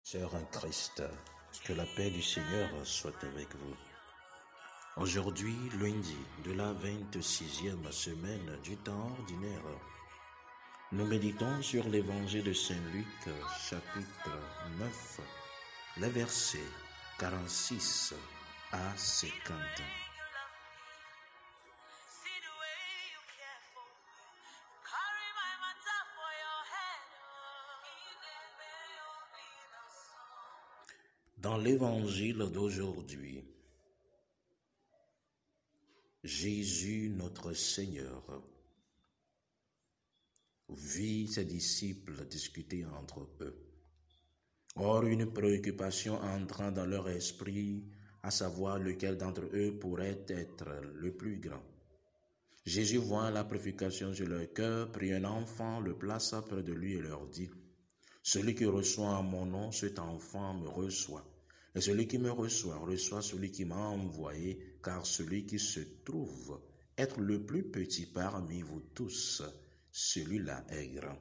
Sœurs en Christ, que la paix du Seigneur soit avec vous. Aujourd'hui, lundi de la 26e semaine du temps ordinaire, nous méditons sur l'évangile de Saint Luc, chapitre 9, les versets 46 à 50. Dans l'évangile d'aujourd'hui, Jésus, notre Seigneur, vit ses disciples discuter entre eux. Or, une préoccupation entrant dans leur esprit, à savoir lequel d'entre eux pourrait être le plus grand. Jésus, voit la préoccupation sur leur cœur, prit un enfant, le plaça près de lui et leur dit: « Celui qui reçoit en mon nom, cet enfant me reçoit. Et celui qui me reçoit, reçoit celui qui m'a envoyé, car celui qui se trouve être le plus petit parmi vous tous, celui-là est grand. »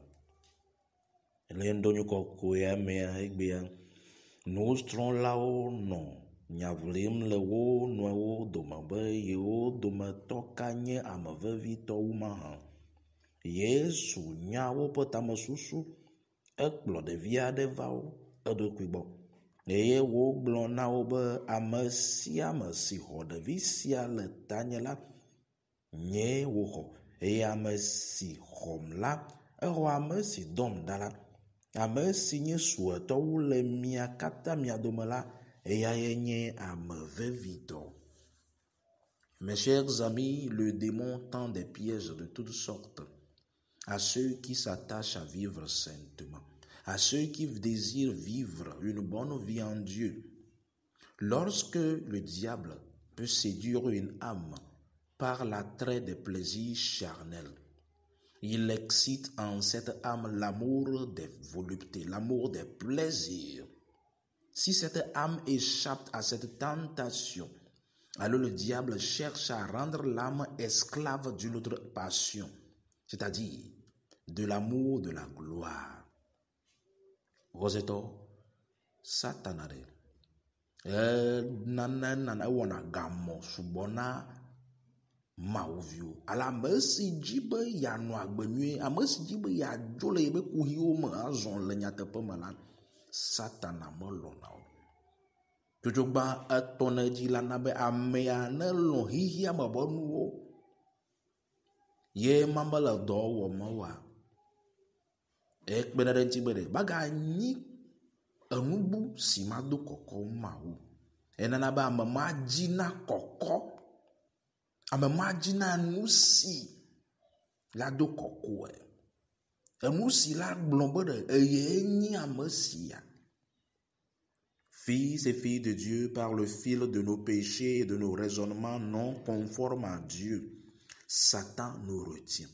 Nusrɔ̃lawo nɔ nya ʋlim le wo nɔewo dome be yewo dometɔ ka nye ame vevitɔwo mahã. Yesu nya woƒe tamesusu, ekplɔ ɖevi aɖe va wo eɖokui gbɔ eye wogblɔ na wo be ame sia ame si xɔ ɖevi sia le tanye la, nyee woxɔ, eye ame si xɔm la, exɔ ame si dɔm ɖa la. Ame si nye suetɔwo le mia katã mia dome la, eyae nye ame vevitɔ. Mes chers amis, le démon tend des pièges de toutes sortes à ceux qui s'attachent à vivre saintement, à ceux qui désirent vivre une bonne vie en Dieu. Lorsque le diable peut séduire une âme par l'attrait des plaisirs charnels, il excite en cette âme l'amour des voluptés, l'amour des plaisirs. Si cette âme échappe à cette tentation, alors le diable cherche à rendre l'âme esclave d'une autre passion, c'est-à-dire de l'amour de la gloire. Roseto, Satanade, nana wana gamo subona mawuvio. Ala ame si dzi be yeanɔ agbe nyuie, ame si dzi be yeadzo le yebe kuhiwo me azɔ le nyateƒe me la, Satana melɔ̃na o. Dzodzogba etɔ̃ ne dzi la na be amea ne lɔ̃ xixia me be nuwo, ye ma mele dɔ wɔm oa, ekpe ɖe ŋuti be ɖe maganyi enubu si mado kɔkɔ mawu. Enana be ame ma dzi na kɔkɔ, ame ma dzi na nu si la do kɔkɔe, enu si la gblɔ be ɖe eye nyi ame sia. Fils et filles de Dieu, par le fil de nos péchés et de nos raisonnements non conformes à Dieu, Satan nous retient.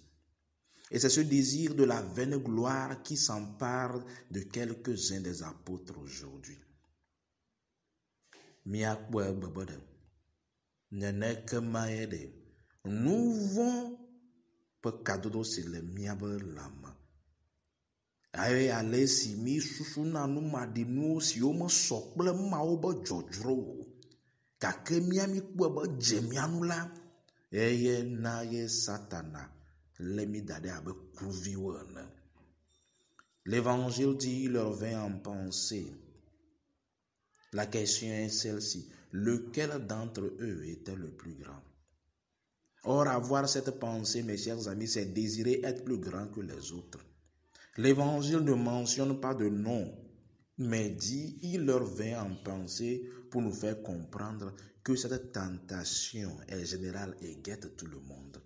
Et c'est ce désir de la vaine gloire qui s'empare de quelques-uns des apôtres aujourd'hui. Miakpɔe bebe ɖe, neneke mae ɖe, nu vɔ̃ ƒe kadodo si le miabe lãme. Aye ale si mi susuna nu maɖinuwo siwo mesɔ kple mawo be dzɔdzro o, gake mi kpɔe be dze mia nu la, eye na ye Satana lé mi da ɖi abe kluviwo ene. L'évangile dit, il leur vint en pensée. La question est celle-ci: lequel d'entre eux était le plus grand? Or, avoir cette pensée, mes chers amis, c'est désirer être plus grand que les autres. L'évangile ne mentionne pas de nom, mais dit, il leur vint en pensée pour nous faire comprendre que cette tentation est générale et guette tout le monde.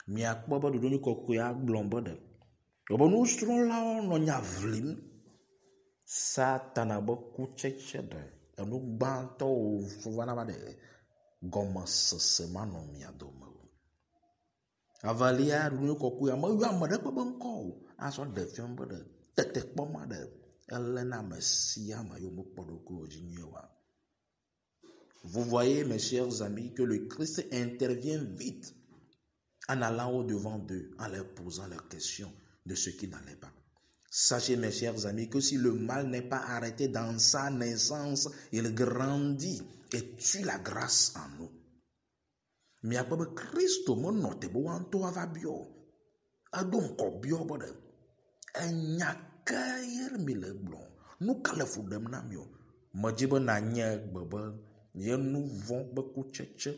Miakpɔ be ɖoɖo kɔkɔe agblɔ be ɖe, wobe nusrɔ̃lawo nɔ nya ʋlim, Satana be kutsetse ɖe, enu gbãtɔwo vana va ɖe gɔmesese manɔ mia dome o. Avalia ɖoɖo kɔkɔe meyɔ ame ɖe ƒe ŋkɔ o, azɔ ɖe fiɔm be ɖe tetekpɔ ma ɖe elé na ame sia ame yewo mekpɔ ɖokuiwo dzi nyuie oa. Vous voyez, mes chers amis, que le Christ intervient vite en allant au-devant d'eux, en leur posant leurs questions de ce qui n'allait pas. Sachez, mes chers amis, que si le mal n'est pas arrêté dans sa naissance, il grandit et tue la grâce en nous. Mais après Christ, mon note, bon, anto avabio. Adon ko bio bode. Enyakayer mile blon. Nous kalefou dem namio. Majibo na nye bebe. Ye nous vont beaucoup tchetche.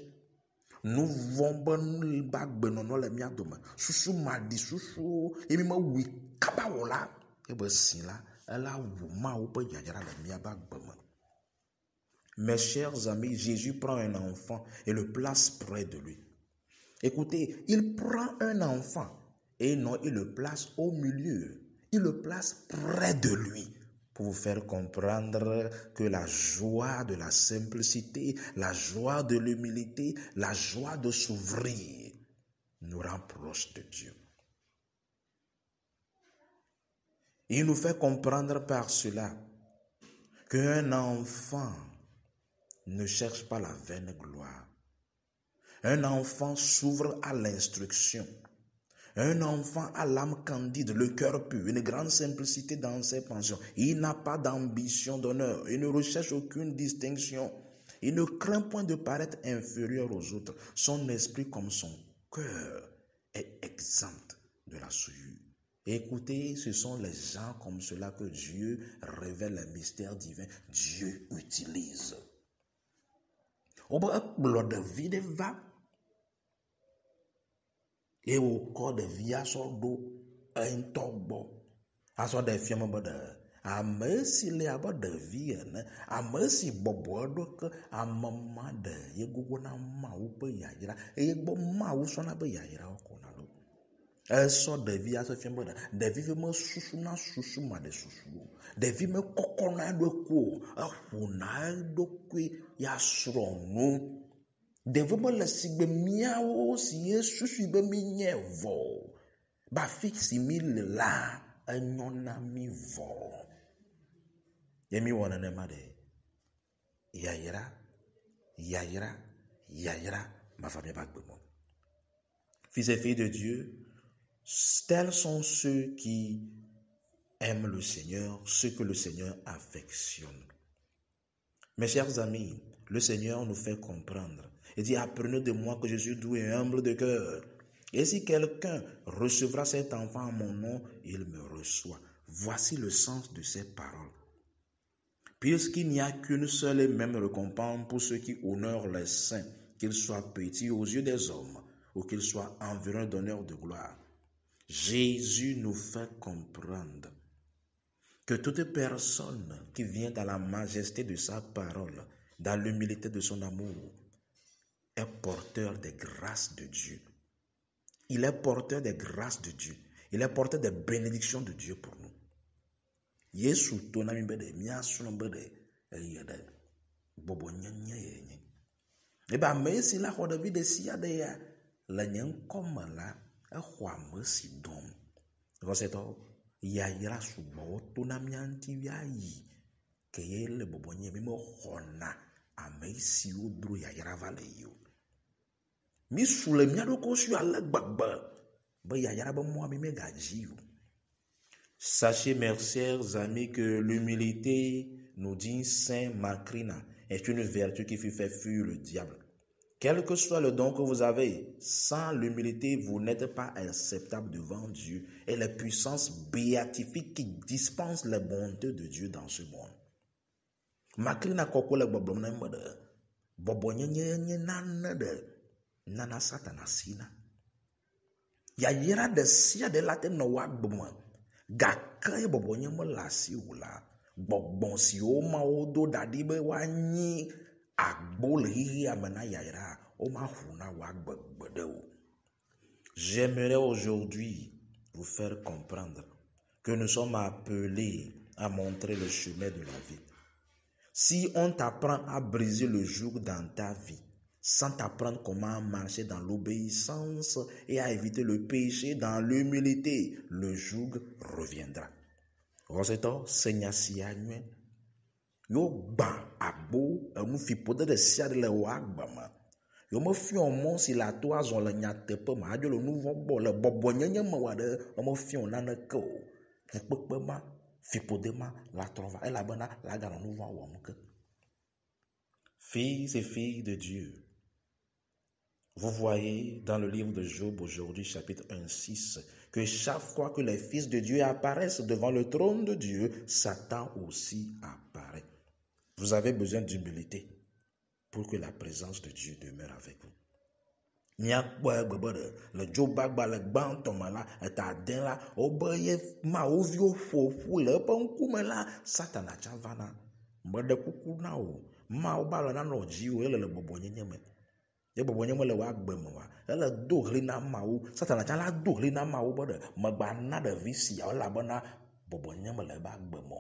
Nous vont ben bag benono le mia dome. Susu madi susu. Emi ma wi kabawola. Ebe si la. Ela wuma ou pe yajara le mia bag beme. Mes chers amis, Jésus prend un enfant et le place près de lui. Écoutez, il prend un enfant et non, il le place au milieu. Il le place près de lui pour vous faire comprendre que la joie de la simplicité, la joie de l'humilité, la joie de s'ouvrir nous rend proches de Dieu. Il nous fait comprendre par cela qu'un enfant ne cherche pas la vaine gloire. Un enfant s'ouvre à l'instruction. Un enfant a l'âme candide, le cœur pur, une grande simplicité dans ses pensions. Il n'a pas d'ambition d'honneur. Il ne recherche aucune distinction. Il ne craint point de paraître inférieur aux autres. Son esprit comme son cœur est exempt de la souillure. Écoutez, ce sont les gens comme cela que Dieu révèle les mystères divins. Dieu utilise. Oba blood de vie de va et au corps de vie à son dos un tombeau à son de fiemme de a merci les abats de vie a merci bobo donc a maman de yegogo na ma ou pe yayira et bo ma ou so na be yayira ko na lo e so de vie à so fiemme de vie me susu na susu ma de susu de vie me kokona do ko a funa do kwe ya sronu devement la sigbe miao si yesu be minye vo ba fixi mille la anyona mi vo yemi wona ne made yayira ma famille ba gbe mo. Fils et filles de Dieu, tels sont ceux qui aiment le Seigneur, ceux que le Seigneur affectionne. Mes chers amis, le Seigneur nous fait comprendre. Il dit, apprenez de moi que je suis doux et humble de cœur. Et si quelqu'un recevra cet enfant en mon nom, il me reçoit. Voici le sens de ces paroles. Puisqu'il n'y a qu'une seule et même récompense pour ceux qui honorent les saints, qu'ils soient petits aux yeux des hommes ou qu'ils soient environ d'honneur de gloire. Jésus nous fait comprendre que toute personne qui vient dans la majesté de sa parole, dans l'humilité de son amour, est porteur des grâces de Dieu. Il est porteur des grâces de Dieu. Il est porteur des bénédictions de Dieu pour nous. Yesu tonami bede miasuno bede eyede bobo nyanya yenye. Eba mesi la hoda vide siya de ya la nyen komala e hwa mesi dom. Roseto ya yira subo tonami anti ya yi ke yele bobo nye mi mo hona amesi odro ya yira vale yo. Mi sule mi adoko su ala gbagba ba ya yira ba mo mi megaji yo. Sachez, mes chers amis, que l'humilité, nous dit Saint Macrina, est une vertu qui fait fuir le diable. Quel que soit le don que vous avez, sans l'humilité, vous n'êtes pas acceptable devant Dieu et les puissances béatifiques qui dispensent les bontés de Dieu dans ce monde. Macrina koko le bobo na mode, bobo nye nana satana sina. Ya yera de sia de latin no wak bomo. Gaka ye bobo nye mo lasi wula bogbon si o ma o do dadi be wa nyi agbo le hihi amena yaira o ma huna wa gbede o. J'aimerais aujourd'hui vous faire comprendre que nous sommes appelés à montrer le chemin de la vie. Si on t'apprend à briser le joug dans ta vie, sans t'apprendre comment marcher dans l'obéissance et à éviter le péché dans l'humilité, le joug reviendra. Roseto senyasi anwe yo ba abo emu fipode de sia de le wagba ma yo me fion mon si la to azon le nyatepe ma ajo le nouveau bo le bobo nyenye ma wa de mo fion na ne ko ekpekpema fipodema la trova elabena la ganɔ nu vɔ wɔm ke. Fils et filles de Dieu, vous voyez dans le livre de Job aujourd'hui, chapitre 1-6, que chaque fois que les fils de Dieu apparaissent devant le trône de Dieu, Satan aussi apparaît. Vous avez besoin d'humilité pour que la présence de Dieu demeure avec vous. Le Job le gbãtɔ me la eta de la wobe ye mawoviwo ƒoƒu le eƒe ŋkume la Satana tsa vana meɖe kuku na wo mawo ba le nanɔ dzi o ele le bɔbɔnyenye me ye bɔbɔnyenye me le wo agbe me wa ele do ɣli na mawo Satana tsa la do ɣli na mawo be ɖe megba na ɖevi siawo elabena bɔbɔnyenye me le ebe agbe me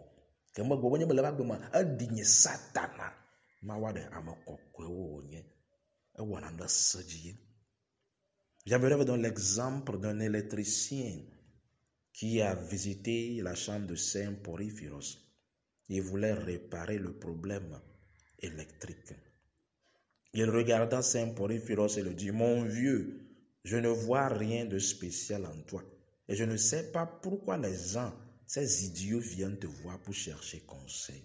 ke me bɔbɔnyenye me le ebe agbe me eɖi nye Satana mawoa ɖe ame kɔkɔewo wonye ewɔna ɖe se dzi ye. J'aimerais vous donner l'exemple d'un électricien qui a visité la chambre de Saint Porphyros. Il voulait réparer le problème électrique. Il regarda Saint Porphyros et lui dit: mon vieux, je ne vois rien de spécial en toi. Et je ne sais pas pourquoi les gens, ces idiots, viennent te voir pour chercher conseil.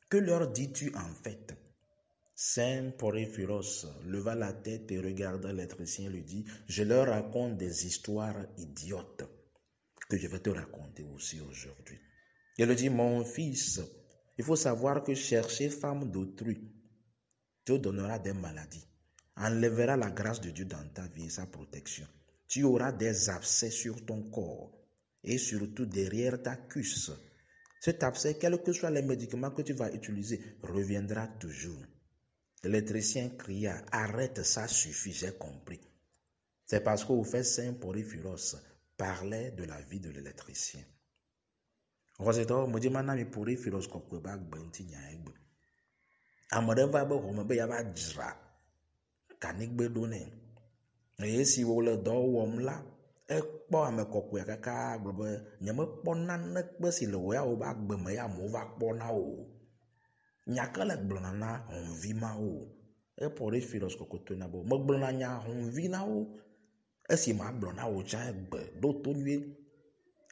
Que leur dis-tu en fait? Saint Porphyros leva la tête et regarda l'électricien et lui dit: je leur raconte des histoires idiotes que je vais te raconter aussi aujourd'hui. Il lui dit: mon fils, il faut savoir que chercher femme d'autrui te donnera des maladies, enlèvera la grâce de Dieu dans ta vie et sa protection. Tu auras des abcès sur ton corps et surtout derrière ta cuisse. Cet abcès, quels que soient les médicaments que tu vas utiliser, reviendra toujours. L'électricien cria: arrête, ça suffit, j'ai compris. C'est parce qu'au fait Saint Porphyros parlait de la vie de l'électricien. Roseto me dit mana mi Porphyros kokwe ba gbenti nyaegbe. Amade va be home be ya ba dzra. Kanigbe do ne. Eye si wo le dɔ wɔm la, ekpɔ ame kɔkɔe kaka gblɔ be nyeme kpɔ nane kpe si le wo ya wo ba gbe me ya mo va kpɔ na o. Nyake le gblɔna na hɔnvi mawo Porphyros kokoto na bo me gblɔna nya hɔnvi na wo esi ma gblɔ na wo tsa egbe ɖo to nyuie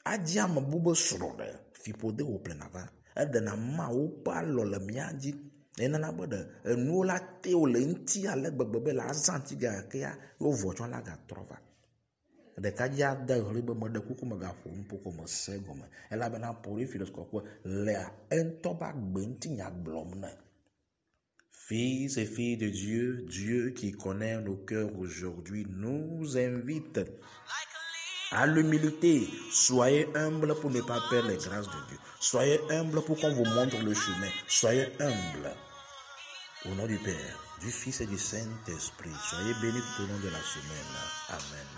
adzi ame bubu srɔ̃ ɖe fiƒode wo plena va eɖena mawo ƒe alɔ le mía dzi enana be ɖe enuwo la te wo le ŋuti ale gbegbe be le azãti gakea wo vɔ tsɔ la gatrɔ va ɖekadzi ade ɣli be meɖe kuku megaƒo nuƒo ko mese gɔme elabena Porphyros kɔkɔe le eŋutɔ be agbe ŋuti nya gblɔm ne. Fils et filles de Dieu, Dieu qui connaît nos cœurs aujourd'hui nous invite à l'humilité. Soyez humbles pour ne pas perdre les grâces de Dieu. Soyez humbles pour qu'on vous montre le chemin. Soyez humbles. Au nom du Père, du Fils et du Saint-Esprit, soyez bénis tout au long de la semaine. Amen.